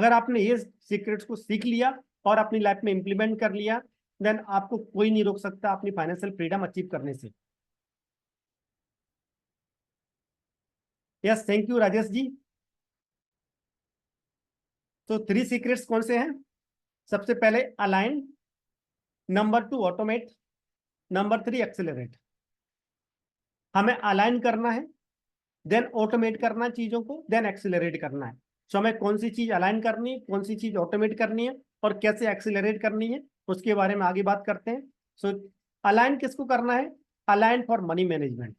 अगर आपने ये सीक्रेट्स को सीख लिया और अपनी लाइफ में इंप्लीमेंट कर लिया, देन आपको कोई नहीं रोक सकता अपनी फाइनेंशियल फ्रीडम अचीव करने से। यस, थैंक यू राजेश जी। तो 3 सीक्रेट्स कौन से हैं? सबसे पहले align, number 2 automate, number 3 accelerate. हमें अलाइन करना है, देन ऑटोमेट करना है चीजों को, देन एक्सेलरेट करना है। सो हमें कौन सी चीज अलाइन करनी है, कौन सी चीज ऑटोमेट करनी है और कैसे एक्सेलरेट करनी है, उसके बारे में आगे बात करते हैं। सो अलाइन किसको करना है? Align for money management.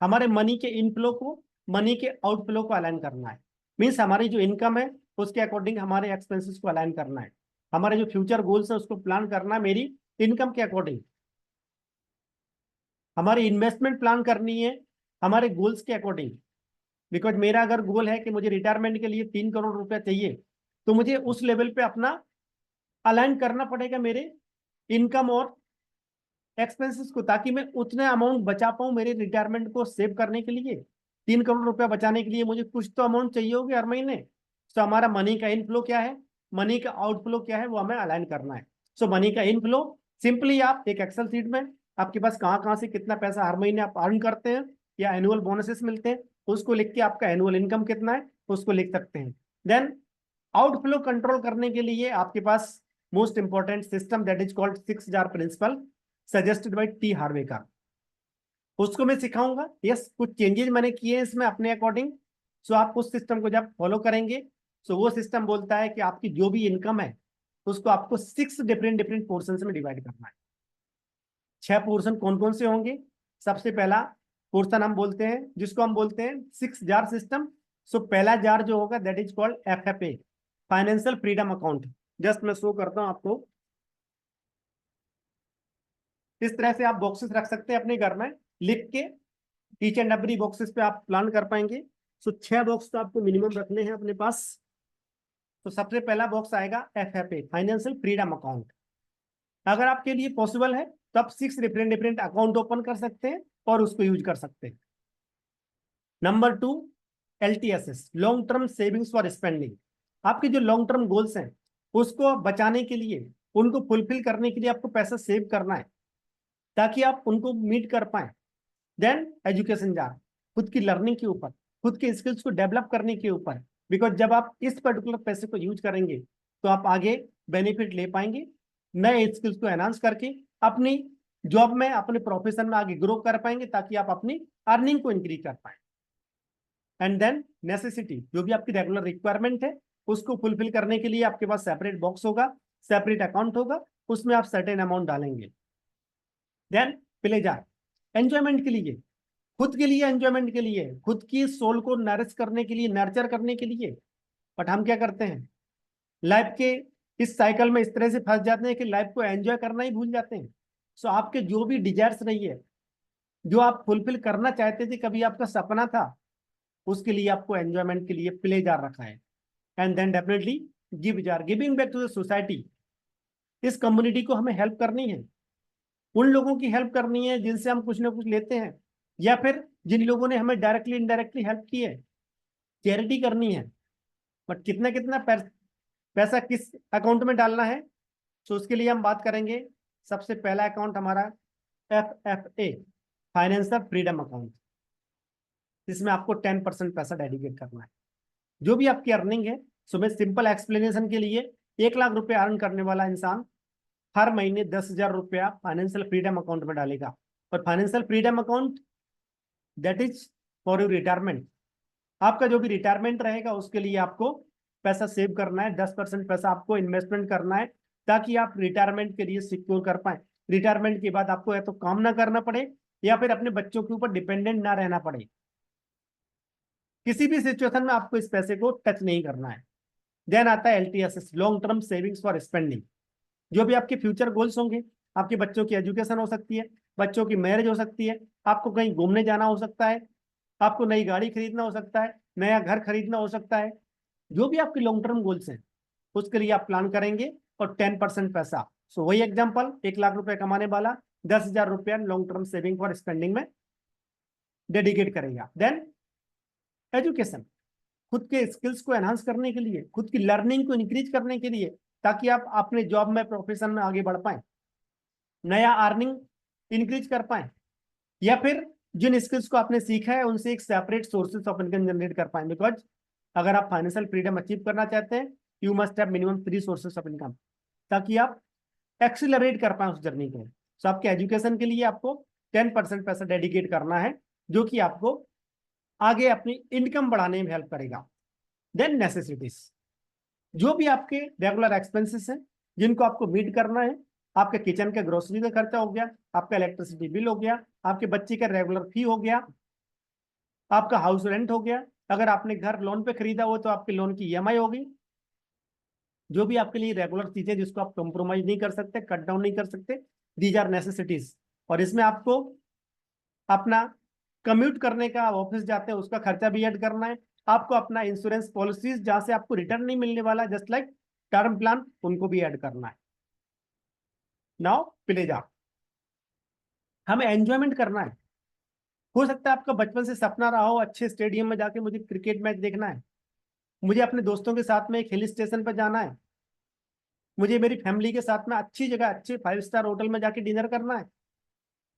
हमारे मनी के इनफ्लो को, मनी के आउटफ्लो को अलाइन करना है। मीन्स हमारी जो इनकम है उसके अकॉर्डिंग हमारे एक्सपेंसेस को अलाइन करना है। हमारे जो फ्यूचर गोल्स है उसको प्लान करना है मेरी इनकम के अकॉर्डिंग। हमारी इन्वेस्टमेंट प्लान करनी है हमारे गोल्स के अकॉर्डिंग। बिकॉज मेरा अगर गोल है कि मुझे रिटायरमेंट के लिए 3 करोड़ रुपया चाहिए, तो मुझे उस लेवल पे अपना अलाइन करना पड़ेगा मेरे इनकम और एक्सपेंसेस को, ताकि मैं उतने अमाउंट बचा पाऊं मेरे रिटायरमेंट को सेव करने के लिए। 3 करोड़ रुपया बचाने के लिए मुझे कुछ तो अमाउंट चाहिए होगी हर महीने। तो हमारा मनी का इनफ्लो क्या है, मनी का आउटफ्लो क्या है, वो हमें अलाइन करना है। सो मनी का इनफ्लो, सिंपली आप एक एक्सेल शीट में आपके पास कहाँ कहाँ से कितना पैसा हर महीने आप अर्न करते हैं या एनुअल बोनसेस मिलते हैं, उसको लिख के आपका एनुअल इनकम कितना है उसको लिख सकते हैं। देन आउटफ्लो कंट्रोल करने के लिए आपके पास most important system that is called 6 jar principle, suggested by T Harv Eker. उसको मैं सिखाऊंगा। यस, कुछ चेंजेस मैंने किए हैं इसमें अपने अकॉर्डिंग। सो आप उस सिस्टम को जब फॉलो करेंगे, सो वो सिस्टम बोलता है कि आपकी जो भी इनकम है उसको आपको 6 डिफरेंट डिफरेंट पोर्शन में डिवाइड करना है। 6 पोर्शन कौन कौन से होंगे? सबसे पहला पोर्शन हम बोलते हैं, जिसको हम बोलते हैं 6 जार सिस्टम। सो पहला जार जो होगा that is called FFA, financial freedom account. Just मैं शो करता हूं आपको। इस तरह से आप बॉक्सेस रख सकते हैं अपने घर में लिख के, ईच एंड एवरी बॉक्सेस पे आप प्लान कर पाएंगे। सो 6 बॉक्स तो आपको मिनिमम रखने हैं अपने पास। तो सबसे पहला बॉक्स आएगा FFA, फाइनेंशियल फ्रीडम अकाउंट। अगर आपके लिए पॉसिबल है तो आप 6 डिफरेंट डिफरेंट अकाउंट ओपन कर सकते हैं और उसको यूज कर सकते हैं। Number 2, LTSS, long term savings for spending. आपके जो लॉन्ग टर्म गोल्स हैं उसको बचाने के लिए, उनको फुलफिल करने के लिए आपको पैसा सेव करना है ताकि आप उनको मीट कर पाए। देन एजुकेशन जार, खुद की लर्निंग के ऊपर, खुद के स्किल्स को डेवलप करने के ऊपर। बिकॉज जब आप इस पर्टिकुलर पैसे को यूज करेंगे तो आप आगे बेनिफिट ले पाएंगे, नए स्किल्स को एनहांस करके अपनी जॉब में, अपने प्रोफेशन में आगे ग्रो कर पाएंगे, ताकि आप अपनी अर्निंग को इंक्रीज कर पाए। एंड देन नेसेसिटी, जो भी आपकी रेगुलर रिक्वायरमेंट है उसको फुलफिल करने के लिए आपके पास सेपरेट बॉक्स होगा, सेपरेट अकाउंट होगा, उसमें आप सर्टेन अमाउंट डालेंगे। देन प्लेजर, एंजॉयमेंट के लिए, खुद के लिए, एंजॉयमेंट के लिए, खुद की सोल को नरिश करने के लिए, नर्चर करने के लिए। बट हम क्या करते हैं, लाइफ के इस साइकिल में इस तरह से फंस जाते हैं कि लाइफ को एंजॉय करना ही भूल जाते हैं। सो आपके जो भी डिजायर्स रही है, जो आप फुलफिल करना चाहते थे, कभी आपका सपना था, उसके लिए आपको एंजॉयमेंट के लिए प्ले जार रखा है। And then definitely give jar, giving back to the society. इस कम्युनिटी को हमें हेल्प करनी है, उन लोगों की हेल्प करनी है जिनसे हम कुछ ना कुछ लेते हैं, या फिर जिन लोगों ने हमें डायरेक्टली इनडायरेक्टली हेल्प की है। चैरिटी करनी है। बट कितना कितना पैसा किस अकाउंट में डालना है, तो उसके लिए हम बात करेंगे। सबसे पहला अकाउंट हमारा FFA, फाइनेंशियल फ्रीडम अकाउंट। इसमें आपको 10% पैसा डेडिकेट करना है। जो भी आपकी अर्निंग है, सो मैं सिंपल एक्सप्लेनेशन के लिए, 1 लाख रुपए अर्न करने वाला इंसान हर महीने 10,000 रुपया फाइनेंशियल फ्रीडम अकाउंट में डालेगा। और financial freedom account that is for your retirement. आपका जो भी रिटायरमेंट रहेगा उसके लिए आपको पैसा सेव करना है। 10% पैसा आपको इन्वेस्टमेंट करना है, ताकि आप रिटायरमेंट के लिए सिक्योर कर पाए। रिटायरमेंट के बाद आपको या तो काम ना करना पड़े या फिर अपने बच्चों के ऊपर डिपेंडेंट ना रहना पड़े। किसी भी सिचुएशन में आपको इस पैसे को टच नहीं करना है। देन आता है LTSS, long term savings for spending. जो भी आपके फ्यूचर गोल्स होंगे, आपके बच्चों की एजुकेशन हो सकती है, बच्चों की मैरिज हो सकती है, आपको कहीं घूमने जाना हो सकता है, आपको नई गाड़ी खरीदना हो सकता है, नया घर खरीदना हो सकता है। जो भी आपके लॉन्ग टर्म गोल्स हैं उसके लिए आप प्लान करेंगे। और 10% पैसा, सो वही एग्जांपल, 1 लाख रुपए कमाने वाला 10,000 रुपया long term saving for spending में डेडिकेट करेगा। देन एजुकेशन, खुद के स्किल्स को एनहांस करने के लिए, खुद की लर्निंग को इंक्रीज करने के लिए, ताकि आप अपने जॉब में, प्रोफेशन में आगे बढ़ पाए, नया अर्निंग इंक्रीज कर पाए, या फिर जिन स्किल्स को आपने सीखा है उनसे एक separate sources of income generate कर पाए। बिकॉज अगर आप फाइनेंशियल फ्रीडम अचीव करना चाहते हैं, you must have minimum 3 sources of income, ताकि आप एक्सिलरेट कर पाए उस जर्नी को। सो आपके एजुकेशन के लिए आपको 10% पैसा डेडिकेट करना है, जो कि आपको आगे अपनी इनकम बढ़ाने में हेल्प करेगा। देन नेसेसिटीज, जो भी आपके रेगुलर एक्सपेंसेस हैं जिनको आपको मीट करना है, आपके किचन का ग्रोसरी का खर्चा हो गया, आपका इलेक्ट्रिसिटी बिल हो गया, आपके बच्चे का रेगुलर फी हो गया, आपका हाउस रेंट हो गया, अगर आपने घर लोन पे खरीदा हो तो आपके लोन की ईएमआई होगी। जो भी आपके लिए रेगुलर चीजें जिसको आप कॉम्प्रोमाइज नहीं कर सकते, कट डाउन नहीं कर सकते, दीज आर नेसेसिटीज। और इसमें आपको अपना कम्यूट करने का, ऑफिस जाते हैं उसका खर्चा भी ऐड करना है, आपको अपना इंश्योरेंस पॉलिसीज जहां से आपको रिटर्न नहीं मिलने वाला, जस्ट लाइक टर्म प्लान, उनको भी ऐड करना है। नाउ प्लेजर, हमें एंजॉयमेंट करना है। हो सकता है आपका बचपन से सपना रहा हो अच्छे स्टेडियम में जाके मुझे क्रिकेट मैच देखना है, मुझे अपने दोस्तों के साथ में एक हिल स्टेशन पर जाना है, मुझे मेरी फैमिली के साथ में अच्छी जगह, अच्छे 5 स्टार होटल में जाके डिनर करना है।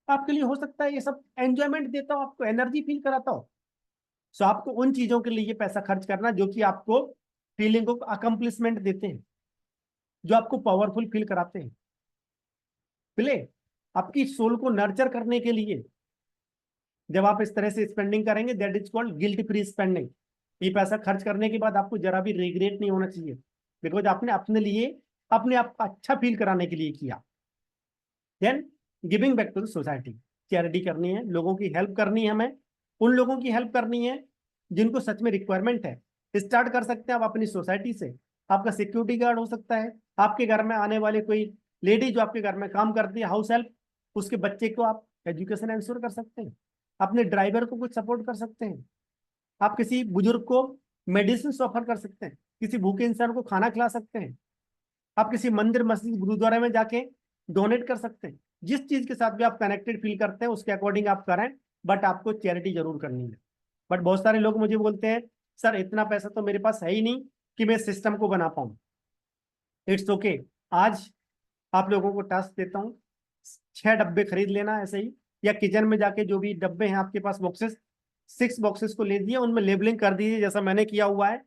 आपके लिए हो सकता है ये सब एंजॉयमेंट देता हो, आपको एनर्जी फील कराता हो। सो आपको उन चीजों के लिए पैसा खर्च करना जो कि आपको फीलिंग को अकम्प्लिशमेंट देते हैं, जो आपको पावरफुल फील कराते हैं। प्ले, आपकी सोल को नर्चर करने के लिए जब आप इस तरह से स्पेंडिंग करेंगे, that is called guilt free spending. ये पैसा खर्च करने के बाद आपको जरा भी रिग्रेट नहीं होना चाहिए, बिकॉज आपने अपने लिए, अपने आप को अच्छा फील कराने के लिए किया। Then giving back to the society, charity करनी है, लोगों की हेल्प करनी है, हमें उन लोगों की हेल्प करनी है जिनको सच में रिक्वायरमेंट है। स्टार्ट कर सकते हैं आप अपनी सोसाइटी से। आपका सिक्योरिटी गार्ड हो सकता है, आपके घर में आने वाले कोई लेडी जो आपके घर में काम करती है, हाउस हेल्प, उसके बच्चे को आप एजुकेशन इंश्योर कर सकते हैं, अपने ड्राइवर को कुछ सपोर्ट कर सकते हैं, आप किसी बुजुर्ग को मेडिसिन ऑफर कर सकते हैं, किसी भूखे इंसान को खाना खिला सकते हैं, आप किसी मंदिर, मस्जिद, गुरुद्वारे में जाके डोनेट कर सकते हैं। जिस चीज के साथ भी आप कनेक्टेड फील करते हैं उसके अकॉर्डिंग आप करें, बट आपको चैरिटी जरूर करनी है। बट बहुत सारे लोग मुझे बोलते हैं सर इतना पैसा तो मेरे पास है ही नहीं कि मैं सिस्टम को बना पाऊं। इट्स ओके, आज आप लोगों को टास्क देता हूँ, 6 डब्बे खरीद लेना ऐसे ही, या किचन में जाके जो भी डब्बे हैं आपके पास, बॉक्सेस, 6 बॉक्सेस को ले दिए, उनमें लेबलिंग कर दीजिए जैसा मैंने किया हुआ है,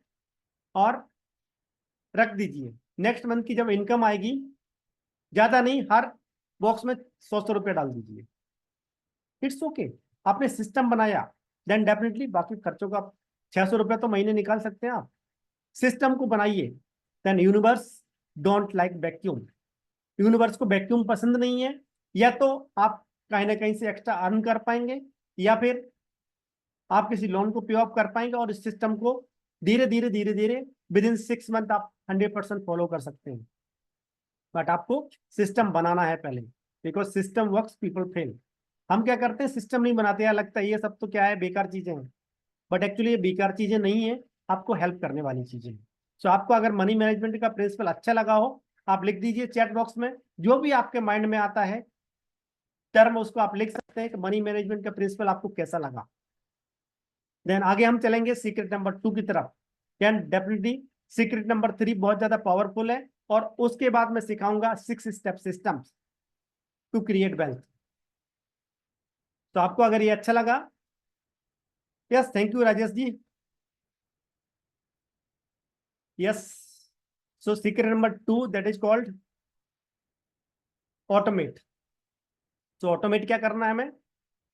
और रख दीजिए। नेक्स्ट मंथ की जब इनकम आएगी, ज्यादा नहीं, हर बॉक्स में 100-100 रुपये डाल दीजिए। इट्स ओके, आपने सिस्टम बनाया, देन डेफिनेटली बाकी खर्चों का 600 रुपये तो महीने निकाल सकते हैं आप। सिस्टम को बनाइए। Then universe don't like vacuum, universe को वैक्यूम पसंद नहीं है। या तो आप कहीं ना कहीं से एक्स्ट्रा अर्न कर पाएंगे, या फिर आप किसी लोन को पे ऑफ कर पाएंगे, और इस सिस्टम को धीरे धीरे धीरे धीरे विद इन 6 मंथ आप 100% फॉलो कर सकते हैं। बट आपको सिस्टम बनाना है पहले, because system works, people fail. हम क्या करते हैं, सिस्टम नहीं बनाते हैं, लगता है ये सब तो क्या है, बेकार चीजें हैं। बट एक्चुअली ये बेकार चीजें नहीं है, आपको हेल्प करने वाली चीजें हैं। सो आपको अगर मनी मैनेजमेंट का प्रिंसिपल अच्छा लगा हो, आप लिख दीजिए चैट बॉक्स में, जो भी आपके माइंड में आता है टर्म, उसको आप लिख सकते हैं कि मनी मैनेजमेंट का प्रिंसिपल आपको कैसा लगा। देन आगे हम चलेंगे सीक्रेट नंबर 2 की तरफ। कैन डेफिनेटली सीक्रेट नंबर 3 बहुत ज्यादा पावरफुल है, और उसके बाद मैं सिखाऊंगा 6 step systems to create wealth. तो आपको अगर ये अच्छा लगा, yes, thank you Rajesh ji, yes. So secret number 2 that is called automate. तो ऑटोमेट क्या करना है हमें,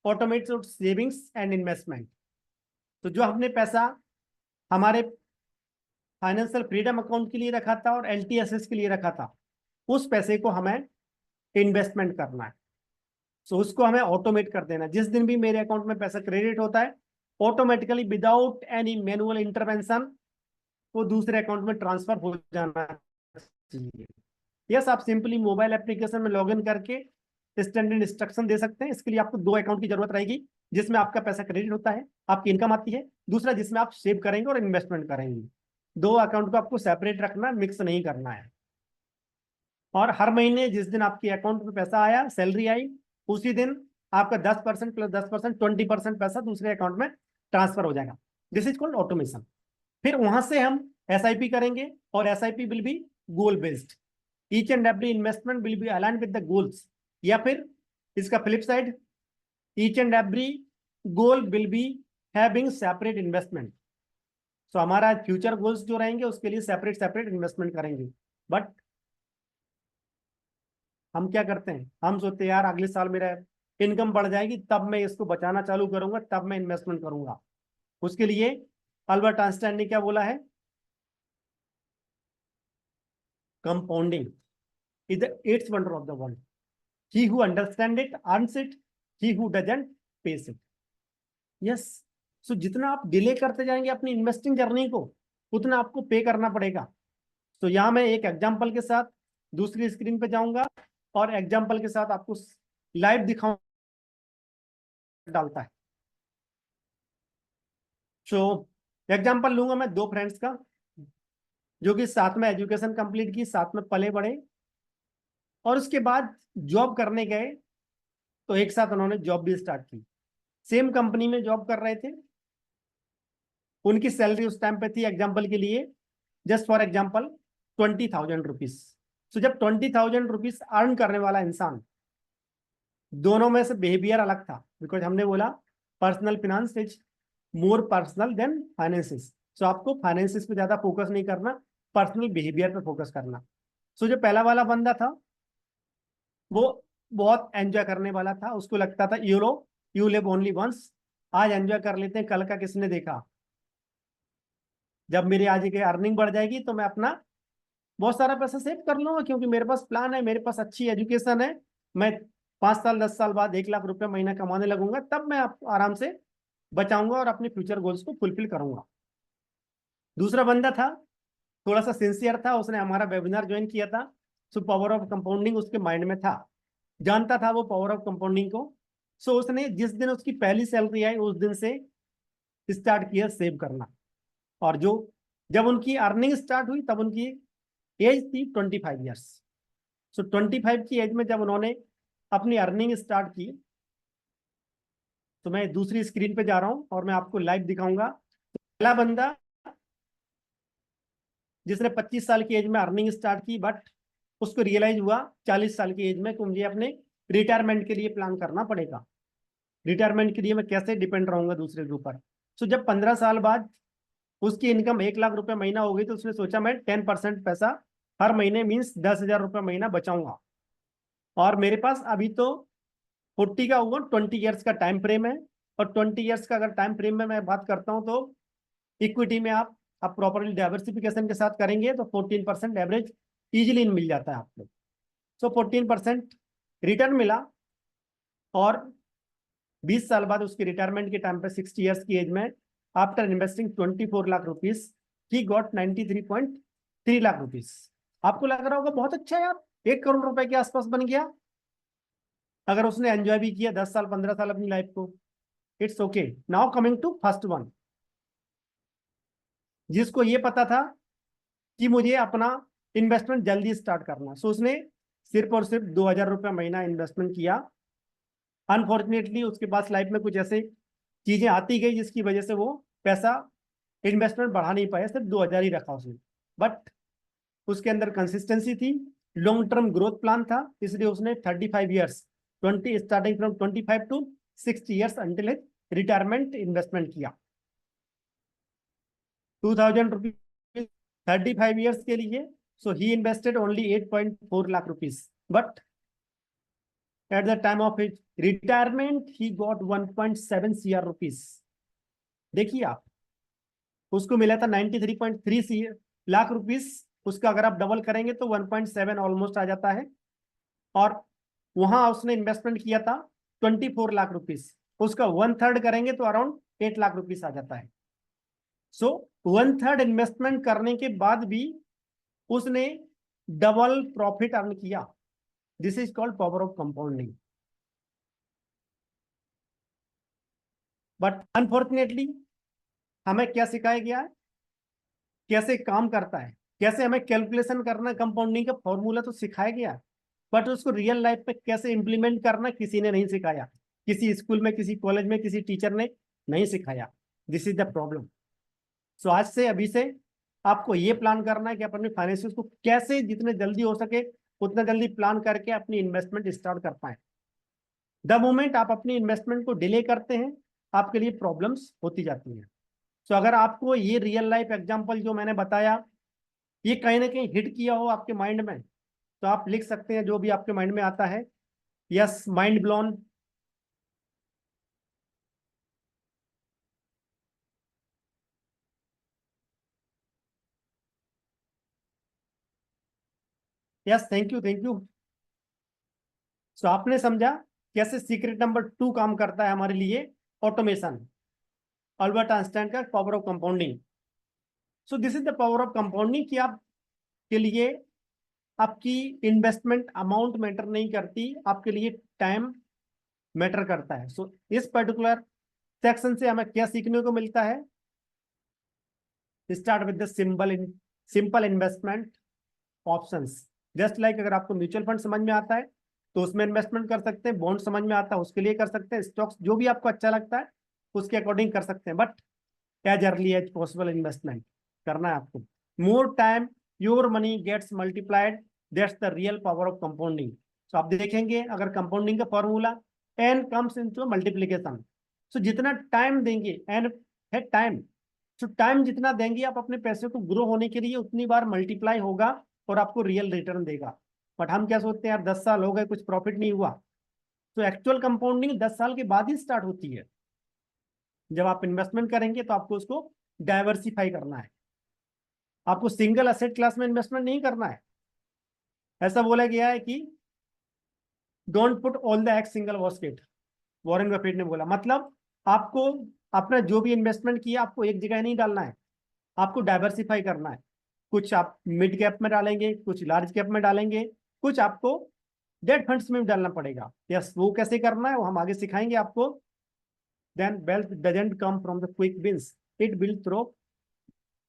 ऑटोमेट सेविंग्स एंड इन्वेस्टमेंट। तो जो हमने पैसा हमारे फाइनेंशियल फ्रीडम अकाउंट के लिए रखा था और एलटीएसएस के लिए रखा था, उस पैसे को हमें इन्वेस्टमेंट करना है। सो उसको हमें ऑटोमेट कर देना। जिस दिन भी मेरे अकाउंट में पैसा क्रेडिट होता है, automatically without any manual intervention वो दूसरे अकाउंट में ट्रांसफर हो जाना चाहिए। यस, आप सिंपली मोबाइल एप्लीकेशन में लॉगिन करके स्टैंडर्ड इंस्ट्रक्शन दे सकते हैं। इसके लिए आपको 2 अकाउंट की जरूरत रहेगी, जिसमें आपका पैसा क्रेडिट होता है, आपकी इनकम आती है, दूसरा जिसमें आप सेव करेंगे और इन्वेस्टमेंट करेंगे। 2 अकाउंट को आपको सेपरेट रखना, मिक्स नहीं करना है। और हर महीने जिस दिन आपके अकाउंट में पैसा आया, सैलरी आई, उसी दिन आपका 10% प्लस 10%, 20% पैसा दूसरे अकाउंट में ट्रांसफर हो जाएगा। This is called automation. फिर वहां से हम SIP करेंगे और SIP will be goal based, each and every investment will be align with the goals, या फिर इसका flip side, each and every goal will be having separate investment. So हमारा फ्यूचर गोल्स जो रहेंगे उसके लिए सेपरेट सेपरेट इन्वेस्टमेंट करेंगे। But हम क्या करते हैं, हम सोचते हैं यार अगले साल मेरा इनकम बढ़ जाएगी तब मैं इसको बचाना चालू करूंगा, तब मैं इन्वेस्टमेंट करूंगा। उसके लिए अल्बर्ट आइंस्टाइन ने क्या बोला है, compounding is the eighth wonder of the world, he who understand it earns it, he who doesn't pays it. Yes, so जितना आप डिले करते जाएंगे अपनी इन्वेस्टिंग जर्नी को, उतना आपको पे करना पड़ेगा। तो यहां मैं एक एग्जांपल के साथ दूसरी स्क्रीन पे जाऊंगा और एग्जांपल के साथ आपको लाइव दिखाऊं डालता है। सो एग्जांपल लूंगा मैं दो फ्रेंड्स का, जो कि साथ में एजुकेशन कंप्लीट की, साथ में पले बड़े, और उसके बाद जॉब करने गए तो एक साथ उन्होंने जॉब भी स्टार्ट की। सेम कंपनी में जॉब कर रहे थे, उनकी सैलरी उस टाइम पे थी एग्जाम्पल के लिए, जस्ट फॉर एग्जाम्पल 20,000 रुपीज। तो जब 20,000 रुपीज अर्न करने वाला इंसान, दोनों में से बिहेवियर अलग था, बिकॉज हमने बोला personal finance is more personal than finances. So आपको फाइनेंसिस पे ज्यादा फोकस नहीं करना, पर्सनल बिहेवियर पे फोकस करना। सो जो पहला वाला बंदा था वो बहुत एंजॉय करने वाला था, उसको लगता था यू लिव ओनली वंस, आज एंजॉय कर लेते हैं, कल का किसने देखा, जब मेरी आज की अर्निंग बढ़ जाएगी तो मैं अपना बहुत सारा पैसा सेव कर लूंगा, क्योंकि मेरे पास प्लान है, मेरे पास अच्छी एजुकेशन है, मैं 5 साल 10 साल बाद 1 लाख रुपए महीना कमाने लगूंगा, तब मैं आराम से बचाऊंगा और अपने फ्यूचर गोल्स को फुलफिल करूंगा। दूसरा बंदा था, थोड़ा सा सिंसियर था, उसने हमारा वेबिनार ज्वाइन किया था। सो पावर ऑफ कंपाउंडिंग उसके माइंड में था, जानता था वो पावर ऑफ कंपाउंडिंग को। सो उसने जिस दिन उसकी पहली सैलरी आई उस दिन से स्टार्ट किया सेव करना। और जो जब उनकी अर्निंग स्टार्ट हुई तब उनकी एज थी 25 ईयर्स। सो 25 की एज में जब उन्होंने अपनी अर्निंग स्टार्ट की, तो मैं दूसरी स्क्रीन पे जा रहा हूं और मैं आपको लाइव दिखाऊंगा। पहला बंदा जिसने 25 साल की एज में अर्निंग स्टार्ट की, बट उसको रियलाइज हुआ 40 साल की एज में कि मुझे अपने रिटायरमेंट के लिए प्लान करना पड़ेगा, रिटायरमेंट के लिए मैं कैसे डिपेंड रहूंगा दूसरे के ऊपर। सो जब 15 साल बाद उसकी इनकम 1 लाख रुपए महीना हो गई, तो उसने सोचा मैं 10% पैसा हर महीने मीन्स 10,000 रुपये महीना बचाऊंगा, और मेरे पास अभी तो 40 का हुआ 20 ईयर्स का टाइम फ्रेम है, और 20 ईयर्स का अगर टाइम फ्रेम में मैं बात करता हूं तो इक्विटी में आप प्रॉपरली डाइवर्सिफिकेशन के साथ करेंगे तो 14% एवरेज इजिली मिल जाता है आपको। सो 14% रिटर्न मिला, और 20 साल बाद उसकी रिटायरमेंट के टाइम पे 60 ईयर्स की एज में after investing 24 lakh rupees he got 93.3 lakh rupees. आपको लग रहा होगा बहुत अच्छा यार, 1 करोड़ रुपए के आसपास बन गया, अगर उसने एंजॉय भी किया 10 साल 15 साल अपनी लाइफ को। It's okay. Now coming to first one, जिसको ये पता था कि मुझे अपना इन्वेस्टमेंट जल्दी स्टार्ट करना, सो उसने सिर्फ और सिर्फ 2,000 रुपये महीना इन्वेस्टमेंट किया। अनफॉर्चुनेटली उसके पास लाइफ में कुछ ऐसे चीजें आती गई जिसकी वजह से वो पैसा इन्वेस्टमेंट बढ़ा नहीं पाया, सिर्फ 2,000 ही रखा उसने। बट उसके अंदर कंसिस्टेंसी थी, लॉन्ग टर्म ग्रोथ प्लान था, इसलिए उसने 35 years 20 starting from 25 to 60 years until retirement investment किया। 2,000 रुपीज 35 ईयर्स के लिए। So he invested only 8.4 lakh rupees, but at the time of his retirement he got 1.7 CR rupees। देखिए आप, उसको मिला था 93.3 लाख रुपीस, उसका अगर आप डबल करेंगे तो 1.7 ऑलमोस्ट आ जाता है, और वहां उसने इन्वेस्टमेंट किया था 24 लाख रुपीस, उसका 1/3 करेंगे तो अराउंड 8 लाख रुपीस आ जाता है। सो 1/3 इन्वेस्टमेंट करने के बाद भी उसने डबल प्रॉफिट अर्न किया। This is called power of compounding. But unfortunately हमें क्या सिखाया गया है, कैसे काम करता है, कैसे हमें कैलकुलेशन करना, कंपाउंडिंग का फॉर्मूला तो सिखाया गया, बट उसको रियल लाइफ में कैसे इंप्लीमेंट करना किसी ने नहीं सिखाया, किसी स्कूल में, किसी कॉलेज में, किसी टीचर ने नहीं सिखाया। This is the problem. So आज से अभी से आपको ये प्लान करना है कि अपने फाइनेंशियल को कैसे जितने जल्दी हो सके उतना जल्दी प्लान करके अपनी इन्वेस्टमेंट स्टार्ट कर पाए। द मोमेंट आप अपनी इन्वेस्टमेंट को डिले करते हैं आपके लिए प्रॉब्लम्स होती जाती हैं। सो अगर आपको ये रियल लाइफ एग्जांपल जो मैंने बताया ये कहीं ना कहीं हिट किया हो आपके माइंड में, तो आप लिख सकते हैं जो भी आपके माइंड में आता है, yes mind blown, yes thank you thank you. So आपने समझा कैसे सीक्रेट नंबर 2 काम करता है हमारे लिए, ऑटोमेशन, अल्बर्ट आइंस्टाइन का power of compounding. So this is the power of compounding कि आप के लिए आपकी इन्वेस्टमेंट अमाउंट मैटर नहीं करती, आपके लिए टाइम मैटर करता है। सो इस पर्टिकुलर सेक्शन से हमें क्या सीखने को मिलता है, start with the simple investment options. Just like अगर आपको म्यूचुअल फंड समझ में आता है तो उसमें इन्वेस्टमेंट कर सकते हैं, बॉन्ड समझ में आता है उसके लिए कर सकते हैं, स्टॉक्स जो भी आपको अच्छा लगता है उसके अकॉर्डिंग कर सकते हैं, but as early as possible investment करना है आपको। More time your money gets multiplied, that's the real power of compounding. तो आप देखेंगे अगर कंपाउंडिंग का formula n comes into multiplication, so जितना टाइम देंगे, एन है टाइम, तो टाइम जितना देंगे आप अपने पैसे को ग्रो होने के लिए उतनी बार मल्टीप्लाई होगा और आपको रियल रिटर्न देगा। बट हम क्या सोचते हैं यार 10 साल हो गए कुछ प्रॉफिट नहीं हुआ, तो एक्चुअल कंपाउंडिंग 10 साल के बाद ही स्टार्ट होती है। जब आप इन्वेस्टमेंट करेंगे तो आपको उसको डाइवर्सिफाई करना है, आपको सिंगल असेट क्लास में इन्वेस्टमेंट नहीं करना है। ऐसा बोला गया है कि don't put all the egg single basket, Warren Buffett ने बोला। मतलब आपको अपना जो भी इन्वेस्टमेंट किया आपको एक जगह नहीं डालना है, आपको डाइवर्सिफाई करना है। कुछ आप मिड कैप में डालेंगे, कुछ लार्ज कैप में डालेंगे, कुछ आपको डेट फंड्स में भी डालना पड़ेगा। यस वो कैसे करना है वो हम आगे सिखाएंगे आपको। Then wealth doesn't come from the quick wins, it will through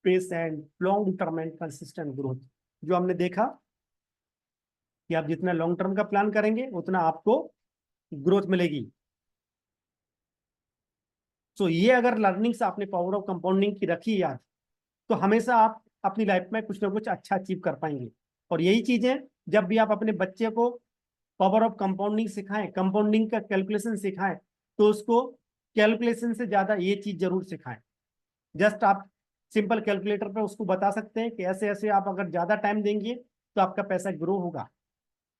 pace and long term and consistent growth. जो हमने देखा कि आप जितना लॉन्ग टर्म का प्लान करेंगे उतना आपको ग्रोथ मिलेगी। सो ये अगर लर्निंग्स आपने पावर ऑफ कंपाउंडिंग की रखी याद, तो हमेशा आप अपनी लाइफ में कुछ ना कुछ अच्छा अचीव कर पाएंगे। और यही चीजें जब भी आप अपने बच्चे को पावर ऑफ कंपाउंडिंग सिखाएं, कंपाउंडिंग का कैलकुलेशन सिखाएं, तो उसको कैलकुलेशन से ज्यादा ये चीज जरूर सिखाएं। जस्ट आप सिंपल कैलकुलेटर पे उसको बता सकते हैं कि ऐसे ऐसे आप अगर ज्यादा टाइम देंगे तो आपका पैसा ग्रो होगा।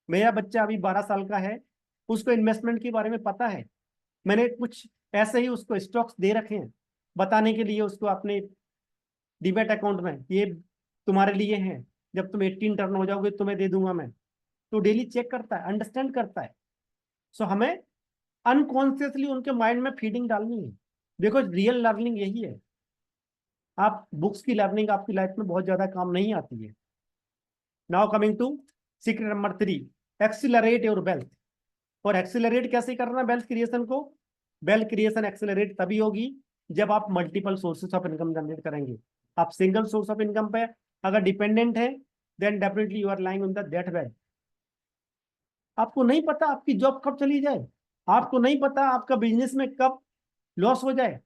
मेरा बच्चा अभी 12 साल का है, उसको इन्वेस्टमेंट के बारे में पता है। मैंने कुछ ऐसे ही उसको स्टॉक्स दे रखे हैं बताने के लिए उसको अपने डीमैट अकाउंट में, ये तुम्हारे लिए है, जब तुम 18 टर्न हो जाओगे तुम्हें दे दूंगा मैं। तो डेली चेक करता है, अंडरस्टैंड करता है। सो हमें अनकॉन्शियसली उनके माइंड में फीडिंग डालनी है। देखो रियल लर्निंग यही है, आप बुक्स की लर्निंग आपकी लाइफ में बहुत ज्यादा काम नहीं आती है। Now coming to secret number 3, accelerate your wealth. और एक्सिलरेट कैसे करना वेल्थ क्रिएशन को, वेल्थ क्रिएशन एक्सिलरेट तभी होगी जब आप multiple sources of income generate करेंगे। आप सिंगल सोर्स ऑफ इनकम पे अगर डिपेंडेंट है then definitely you are lying on the that well. आपको नहीं पता आपकी जॉब कब चली जाए, आपको नहीं पता आपका बिजनेस में कब लॉस हो जाए,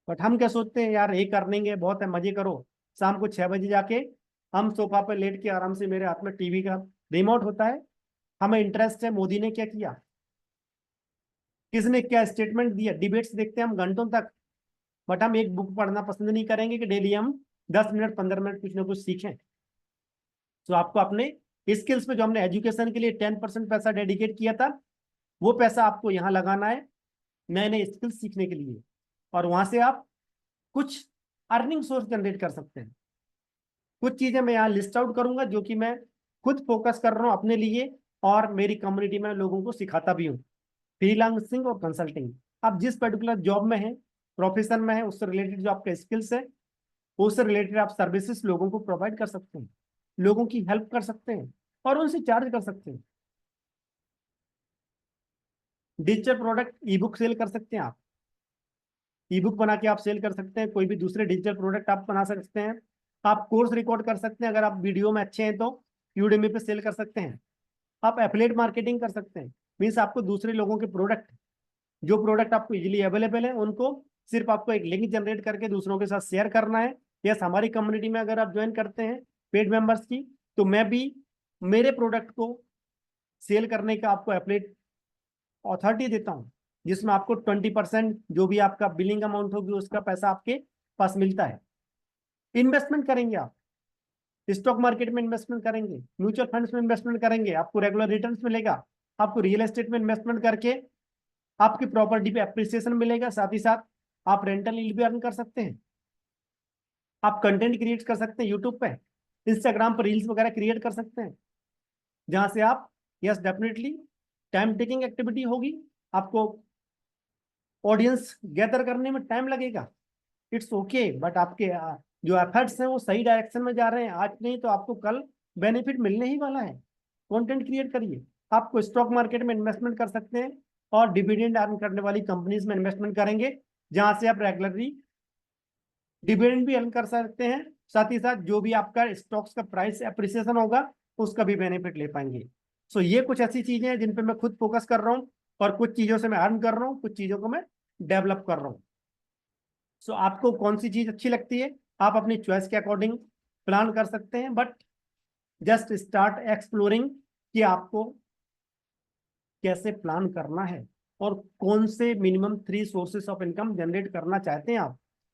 बट हम क्या सोचते हैं यार ये कर लेंगे बहुत है मजे करो। शाम को 6 बजे जाके हम सोफा पर लेट के आराम से, मेरे हाथ में टीवी का रिमोट होता है, हमें इंटरेस्ट है मोदी ने क्या किया, किसने क्या स्टेटमेंट दिया, डिबेट्स देखते हैं हम घंटों तक। बट हम एक बुक पढ़ना पसंद नहीं करेंगे कि डेली हम 10 मिनट 15 मिनट कुछ ना कुछ सीखें। तो आपको अपने स्किल्स पे जो हमने एजुकेशन के लिए 10% पैसा डेडिकेट किया था वो पैसा आपको यहाँ लगाना है नए नए स्किल्स सीखने के लिए, और वहां से आप कुछ अर्निंग सोर्स जनरेट कर सकते हैं। कुछ चीजें मैं यहाँ लिस्ट आउट करूंगा जो कि मैं खुद फोकस कर रहा हूँ अपने लिए और मेरी कम्युनिटी में लोगों को सिखाता भी हूँ। फ्रीलांसिंग और कंसल्टिंग, आप जिस पर्टिकुलर जॉब में है, प्रोफेशन में है, उससे रिलेटेड जो आपका स्किल्स है उससे रिलेटेड आप सर्विसेज लोगों को प्रोवाइड कर सकते हैं, लोगों की हेल्प कर सकते हैं और उनसे चार्ज कर सकते हैं। Digital product e book sell कर सकते हैं आप, ई बुक बना के आप सेल कर सकते हैं, कोई भी दूसरे डिजिटल प्रोडक्ट आप बना सकते हैं। आप कोर्स रिकॉर्ड कर सकते हैं, अगर आप वीडियो में अच्छे हैं तो यूडेमी पे सेल कर सकते हैं। आप एफिलिएट मार्केटिंग कर सकते हैं, मीन्स आपको दूसरे लोगों के प्रोडक्ट, जो प्रोडक्ट आपको इजीली अवेलेबल है उनको सिर्फ आपको एक लिंक जनरेट करके दूसरों के साथ शेयर करना है। यस, हमारी कम्युनिटी में अगर आप ज्वाइन करते हैं पेड मेंबर्स की, तो मैं भी मेरे प्रोडक्ट को सेल करने का आपको एप्लेट अथॉरिटी देता हूँ, जिसमें आपको 20% जो भी आपका बिलिंग अमाउंट होगी उसका पैसा आपके पास मिलता है। इन्वेस्टमेंट करेंगे आप, स्टॉक मार्केट में इन्वेस्टमेंट करेंगे, म्यूचुअल फंड्स में इन्वेस्टमेंट करेंगे, आपको रेगुलर रिटर्न्स मिलेगा। आपको रियल एस्टेट में इन्वेस्टमेंट करके आपकी प्रॉपर्टी पे एप्रिसिएशन मिलेगा, साथ ही साथ आप रेंटल यील्ड भी अर्न कर सकते हैं। आप कंटेंट क्रिएट कर सकते हैं यूट्यूब पे, इंस्टाग्राम पर रील्स वगैरह क्रिएट कर सकते हैं, जहां से आप, yes definitely time taking activity होगी, आपको ऑडियंस गैदर करने में टाइम लगेगा, इट्स ओके, बट आपके जो एफर्ट्स हैं वो सही डायरेक्शन में जा रहे हैं। आज नहीं तो आपको कल बेनिफिट मिलने ही वाला है। कंटेंट क्रिएट करिए। आपको स्टॉक मार्केट में इन्वेस्टमेंट कर सकते हैं और डिविडेंड अर्न करने वाली कंपनीज में इन्वेस्टमेंट करेंगे, जहां से आप रेगुलरली डिविडेंड भी अर्न कर सकते हैं, साथ ही साथ जो भी आपका स्टॉक्स का प्राइस एप्रिसिएशन होगा उसका भी बेनिफिट ले पाएंगे। सो ये कुछ ऐसी चीजें हैं जिन पे मैं खुद फोकस कर रहा हूँ, और कुछ चीजों से मैं अर्न कर रहा हूँ, कुछ चीजों को मैं डेवलप कर रहा हूँ। सो आपको कौन सी चीज अच्छी लगती है, आप अपनी चॉइस के अकॉर्डिंग प्लान कर सकते हैं, बट जस्ट स्टार्ट एक्सप्लोरिंग कि आपको कैसे प्लान करना है और कौन से minimum 3 sources of income generate करना चाहते हैं आप।